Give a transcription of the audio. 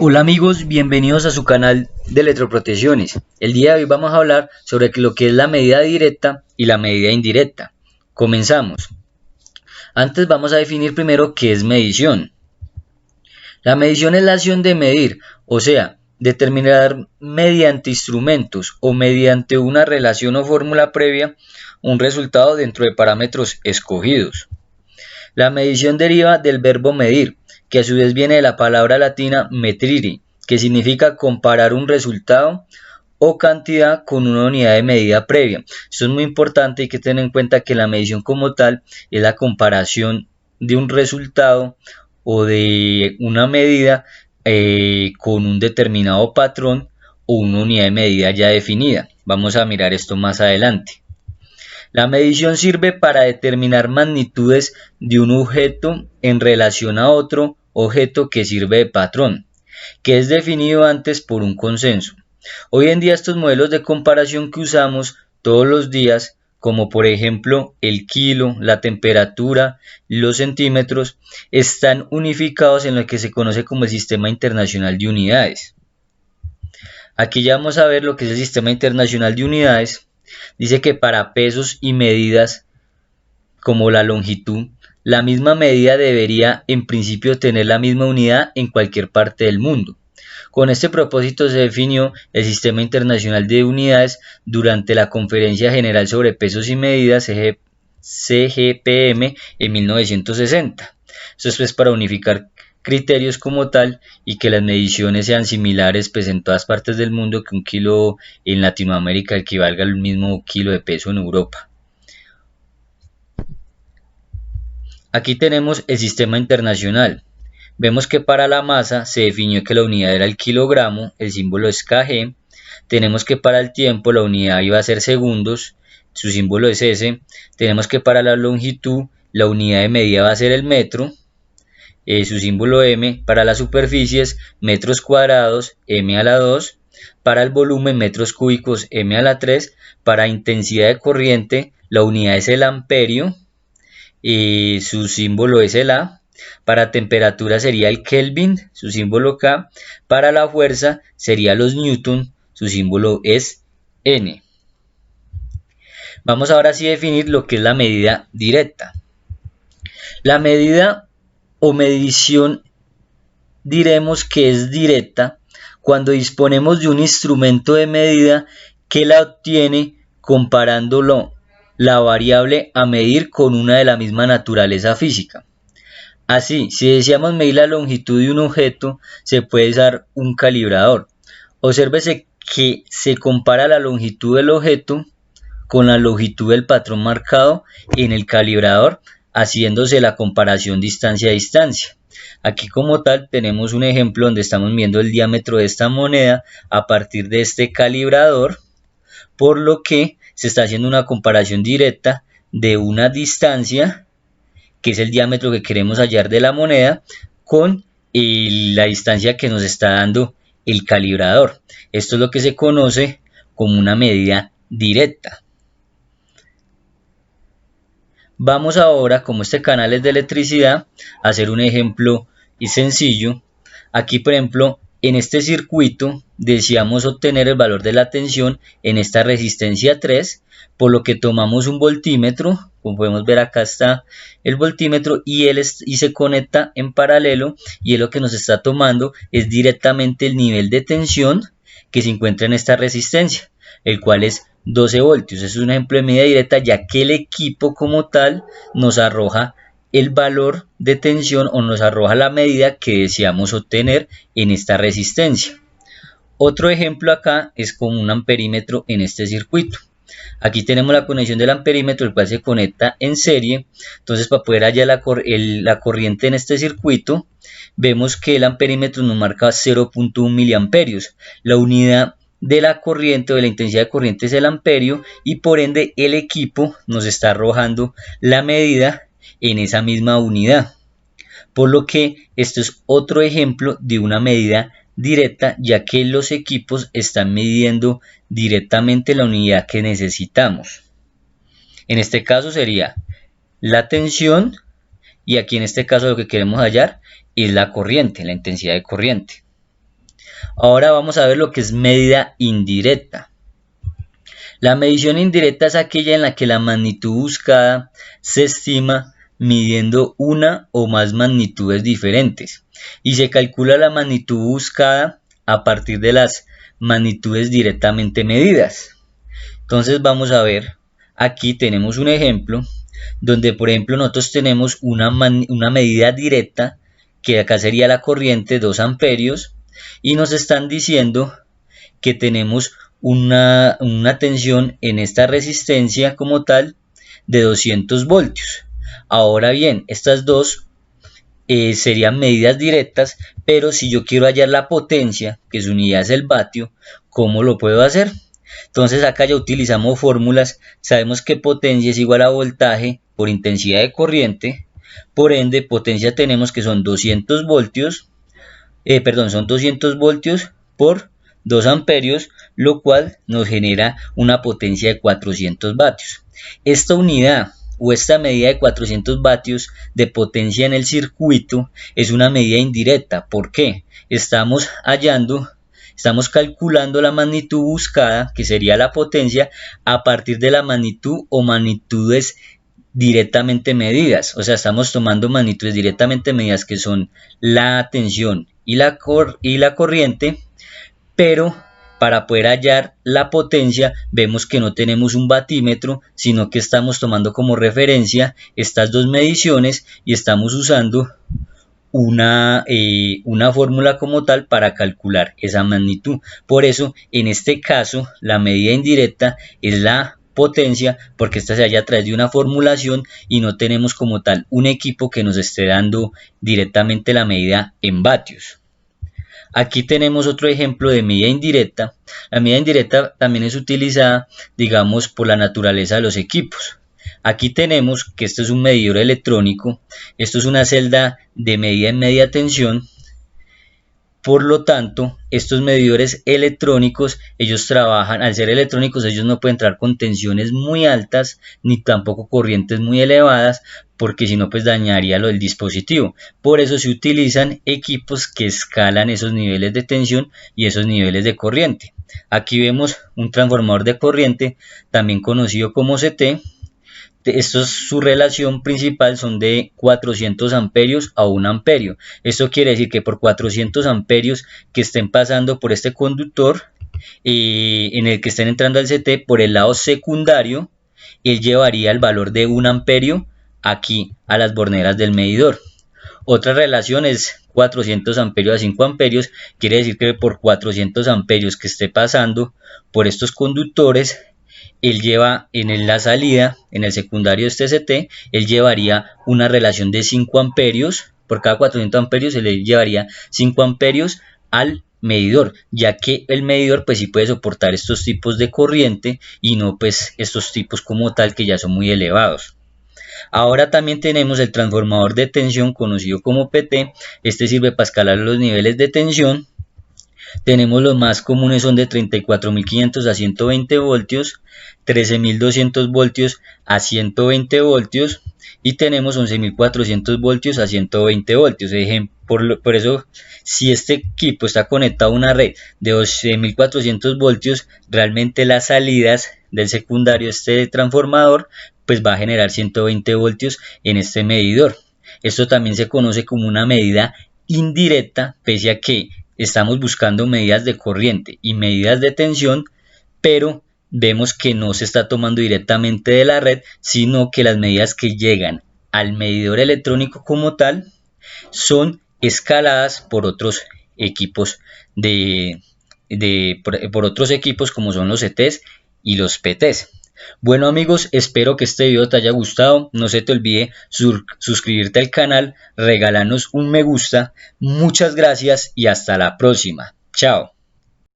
Hola amigos, bienvenidos a su canal de electroprotecciones. El día de hoy vamos a hablar sobre lo que es la medida directa y la medida indirecta. Comenzamos. Antes vamos a definir primero qué es medición. La medición es la acción de medir, o sea, determinar mediante instrumentos o mediante una relación o fórmula previa un resultado dentro de parámetros escogidos. La medición deriva del verbo medir, que a su vez viene de la palabra latina metrire, que significa comparar un resultado o cantidad con una unidad de medida previa. Esto es muy importante, hay que tener en cuenta que la medición como tal es la comparación de un resultado o de una medida con un determinado patrón o una unidad de medida ya definida. Vamos a mirar esto más adelante. La medición sirve para determinar magnitudes de un objeto en relación a otro objeto que sirve de patrón, que es definido antes por un consenso. Hoy en día estos modelos de comparación que usamos todos los días, como por ejemplo el kilo, la temperatura, los centímetros, están unificados en lo que se conoce como el Sistema Internacional de Unidades. Aquí ya vamos a ver lo que es el Sistema Internacional de Unidades. Dice que para pesos y medidas como la longitud, la misma medida debería en principio tener la misma unidad en cualquier parte del mundo. Con este propósito se definió el Sistema Internacional de Unidades durante la Conferencia General sobre Pesos y Medidas CGPM en 1960. Esto es pues para unificar criterios como tal y que las mediciones sean similares pues en todas partes del mundo, que un kilo en Latinoamérica equivalga al mismo kilo de peso en Europa. Aquí tenemos el sistema internacional. Vemos que para la masa se definió que la unidad era el kilogramo, el símbolo es kg. Tenemos que para el tiempo la unidad iba a ser segundos, su símbolo es S. Tenemos que para la longitud la unidad de medida va a ser el metro, su símbolo M. Para las superficies, metros cuadrados, M a la 2. Para el volumen, metros cúbicos, M a la 3. Para intensidad de corriente, la unidad es el amperio, su símbolo es el A. Para temperatura sería el Kelvin, su símbolo K. Para la fuerza sería los Newton, su símbolo es N. Vamos ahora sí a definir lo que es la medida directa. La medida o medición diremos que es directa cuando disponemos de un instrumento de medida que la obtiene comparándolo la variable a medir con una de la misma naturaleza física. Así, si deseamos medir la longitud de un objeto, se puede usar un calibrador. Obsérvese que se compara la longitud del objeto con la longitud del patrón marcado en el calibrador, haciéndose la comparación distancia a distancia. Aquí como tal tenemos un ejemplo donde estamos viendo el diámetro de esta moneda a partir de este calibrador, por lo que se está haciendo una comparación directa de una distancia, que es el diámetro que queremos hallar de la moneda, con la distancia que nos está dando el calibrador. Esto es lo que se conoce como una medida directa. Vamos ahora, como este canal es de electricidad, a hacer un ejemplo sencillo. Aquí, por ejemplo, en este circuito deseamos obtener el valor de la tensión en esta resistencia 3, por lo que tomamos un voltímetro. Como podemos ver, acá está el voltímetro y se conecta en paralelo, y lo que nos está tomando es directamente el nivel de tensión que se encuentra en esta resistencia, el cual es 12 voltios. Es un ejemplo de medida directa, ya que el equipo como tal nos arroja el valor de tensión o nos arroja la medida que deseamos obtener en esta resistencia. Otro ejemplo acá es con un amperímetro en este circuito. Aquí tenemos la conexión del amperímetro, el cual se conecta en serie. Entonces, para poder hallar la corriente en este circuito, vemos que el amperímetro nos marca 0.1 miliamperios. La unidad de la corriente o de la intensidad de corriente es el amperio, y por ende el equipo nos está arrojando la medida en esa misma unidad. Por lo que esto es otro ejemplo de una medida directa, ya que los equipos están midiendo directamente la unidad que necesitamos. En este caso sería la tensión, y aquí en este caso lo que queremos hallar es la corriente, la intensidad de corriente. Ahora vamos a ver lo que es medida indirecta. La medición indirecta es aquella en la que la magnitud buscada se estima midiendo una o más magnitudes diferentes y se calcula la magnitud buscada a partir de las magnitudes directamente medidas. Entonces vamos a ver, aquí tenemos un ejemplo donde por ejemplo nosotros tenemos una medida directa, que acá sería la corriente 2 amperios, y nos están diciendo que tenemos una tensión en esta resistencia como tal de 200 voltios. Ahora bien, estas dos serían medidas directas, pero si yo quiero hallar la potencia, que su unidad es el vatio, ¿cómo lo puedo hacer? Entonces acá ya utilizamos fórmulas, sabemos que potencia es igual a voltaje por intensidad de corriente, por ende potencia tenemos que son 200 voltios, son 200 voltios por 2 amperios, lo cual nos genera una potencia de 400 vatios. Esta unidad o esta medida de 400 vatios de potencia en el circuito es una medida indirecta. ¿Por qué? Estamos calculando la magnitud buscada, que sería la potencia, a partir de la magnitud o magnitudes directamente medidas. O sea, estamos tomando magnitudes directamente medidas, que son la tensión y la corriente, pero para poder hallar la potencia vemos que no tenemos un batímetro, sino que estamos tomando como referencia estas dos mediciones y estamos usando una fórmula como tal para calcular esa magnitud. Por eso en este caso la medida indirecta es la potencia, porque esta se halla a través de una formulación y no tenemos como tal un equipo que nos esté dando directamente la medida en vatios. Aquí tenemos otro ejemplo de medida indirecta. La medida indirecta también es utilizada, digamos, por la naturaleza de los equipos. Aquí tenemos que esto es un medidor electrónico, esto es una celda de medida en media tensión. Por lo tanto, estos medidores electrónicos, ellos trabajan, al ser electrónicos, ellos no pueden entrar con tensiones muy altas, ni tampoco corrientes muy elevadas, porque si no, pues dañaría el dispositivo. Por eso se utilizan equipos que escalan esos niveles de tensión y esos niveles de corriente. Aquí vemos un transformador de corriente, también conocido como CT. Su relación principal son de 400 amperios a 1 amperio. Esto quiere decir que por 400 amperios que estén pasando por este conductor, en el que estén entrando al CT por el lado secundario, él llevaría el valor de 1 amperio aquí a las borneras del medidor. Otra relación es 400 amperios a 5 amperios, quiere decir que por 400 amperios que esté pasando por estos conductores, él lleva en la salida, en el secundario de este CT, él llevaría una relación de 5 amperios, por cada 400 amperios se le llevaría 5 amperios al medidor, ya que el medidor pues sí puede soportar estos tipos de corriente y no pues estos tipos como tal que ya son muy elevados. Ahora también tenemos el transformador de tensión conocido como PT, este sirve para escalar los niveles de tensión. Tenemos los más comunes, son de 34.500 a 120 voltios, 13.200 voltios a 120 voltios y tenemos 11.400 voltios a 120 voltios. Por eso, si este equipo está conectado a una red de 12.400 voltios, realmente las salidas del secundario de este transformador pues va a generar 120 voltios en este medidor. Esto también se conoce como una medida indirecta, pese a que estamos buscando medidas de corriente y medidas de tensión, pero vemos que no se está tomando directamente de la red, sino que las medidas que llegan al medidor electrónico como tal son escaladas por otros equipos por otros equipos como son los CTs y los PTs. Bueno amigos, espero que este video te haya gustado. No se te olvide suscribirte al canal, regalarnos un me gusta. Muchas gracias y hasta la próxima. Chao.